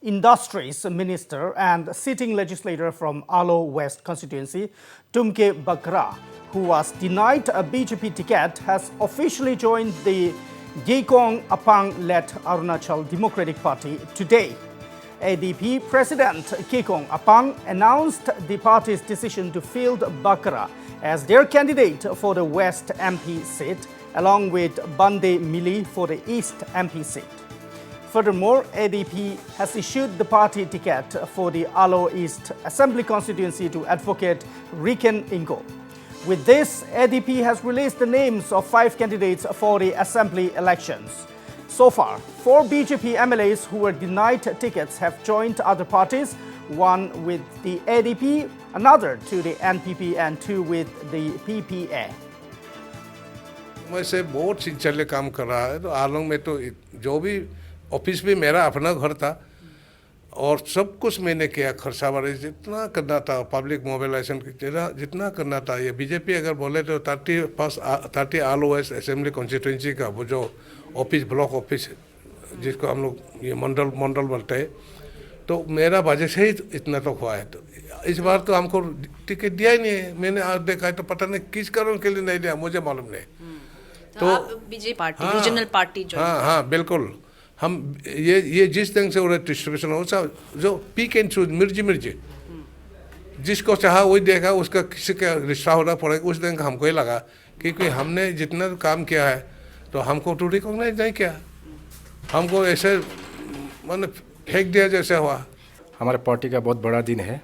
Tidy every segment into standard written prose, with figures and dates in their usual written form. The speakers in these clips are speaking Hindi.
Industries Minister and sitting legislator from Alo West constituency, Tumke Bakra, who was denied a BJP ticket, has officially joined the Gekong Apang-led Arunachal Democratic Party today. ADP President Gekong Apang announced the party's decision to field Bakra as their candidate for the West MP seat, along with Bande Mili for the East MP seat. Furthermore, ADP has issued the party ticket for the Alo East Assembly constituency to Advocate Riken Ingo. With this, ADP has released the names of 5 candidates for the Assembly elections. So far, 4 BJP MLAs who were denied tickets have joined other parties, one with the ADP, another to the NPP and 2 with the PPA. वैसे बहुत सिंसियरली काम कर रहा है। तो आलोंग में तो जो भी ऑफिस भी मेरा अपना घर था और सब कुछ मैंने किया। खर्चा वाले जितना करना था, पब्लिक मोबिलाइजेशन जितना करना था, ये बीजेपी अगर बोले तो 30 आलो वेस्ट असेंबली कॉन्स्टिट्यूंसी का वो जो ऑफिस, ब्लॉक ऑफिस जिसको हम लोग ये मंडल बोलते हैं, तो मेरा वजह से ही इतना तो हुआ है। तो इस बार तो हमको टिकट दिया ही नहीं है। मैंने आज देखा है तो पता नहीं किस कारण के लिए नहीं दिया, मुझे मालूम नहीं। तो बीजेपी पार्टी, रीजनल पार्टी जो हाँ बिल्कुल। हम ये जिस ढंग से उन्हें डिस्ट्रीब्यूशन हो जो पिक एंड चूज मिर्जी जिसको चाहा वही देखा, उसका किसी का रिश्ता होना पड़ेगा। उस ढंग का हमको ही लगा क्योंकि हमने जितना काम किया है तो हमको तो रिकॉग्नाइज नहीं किया, हमको ऐसे मैंने फेंक दिया जैसे हुआ। हमारे पार्टी का बहुत बड़ा दिन है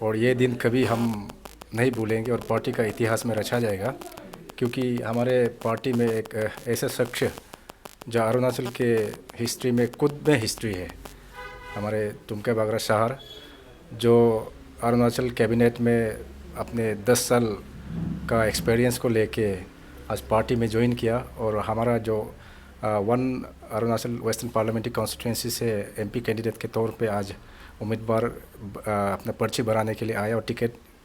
और ये दिन कभी हम नहीं भूलेंगे और पार्टी का इतिहास में रचा जाएगा, क्योंकि हमारे पार्टी में एक ऐसा शख्स जो अरुणाचल के हिस्ट्री में खुद में हिस्ट्री है, हमारे तुमके बागरा शहर, जो अरुणाचल कैबिनेट में अपने 10 साल का एक्सपीरियंस को लेके आज पार्टी में ज्वाइन किया और हमारा जो 1 अरुणाचल वेस्टर्न पार्लियामेंट्री कॉन्स्टिट्यूंसी से एमपी कैंडिडेट के तौर पे आज उम्मीदवार अपना पर्ची भराने के लिए आया और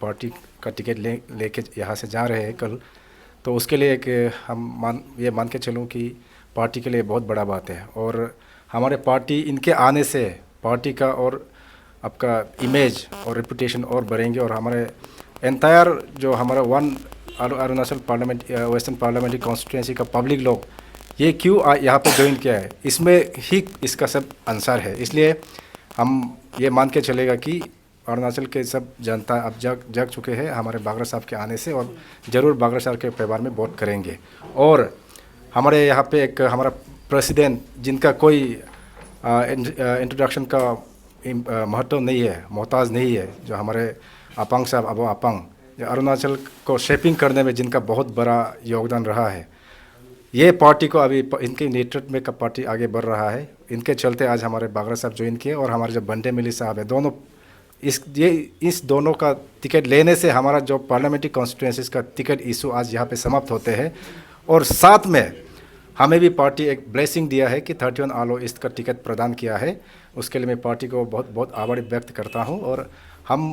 पार्टी का टिकट लेके यहाँ से जा रहे हैं कल। तो उसके लिए एक हम ये मान के चलूँ कि पार्टी के लिए बहुत बड़ा बात है और हमारे पार्टी इनके आने से पार्टी का और आपका इमेज और रेपुटेशन और बढ़ेंगे और हमारे एंटायर जो हमारा 1 Arunachal parliament western parliamentary constituency का पब्लिक लोग ये क्यों यहाँ पे ज्वाइन किया है, इसमें ही इसका सब आंसर है। इसलिए हम ये मान के चलेगा कि अरुणाचल के सब जनता अब जग चुके हैं हमारे बागरा साहब के आने से और ज़रूर बागरा साहब के परिवार में वोट करेंगे। और हमारे यहाँ पे एक हमारा प्रेसिडेंट जिनका कोई इंट्रोडक्शन का महत्व नहीं है, मोहताज नहीं है, जो हमारे अपांग साहब अबो अपांग, जो अरुणाचल को शेपिंग करने में जिनका बहुत बड़ा योगदान रहा है, ये पार्टी को अभी इनके नेतृत्व में का पार्टी आगे बढ़ रहा है। इनके चलते आज हमारे बागरा साहब ज्वाइन किए और हमारे जो बंडे मिली साहब है, दोनों इस दोनों का टिकट लेने से हमारा जो पार्लियामेंट्री कॉन्स्टिट्यूंसीज का टिकट इशू आज यहाँ पे समाप्त होते हैं। और साथ में हमें भी पार्टी एक ब्लेसिंग दिया है कि 31 आलो ईस्ट का टिकट प्रदान किया है। उसके लिए मैं पार्टी को बहुत बहुत आभार व्यक्त करता हूँ और हम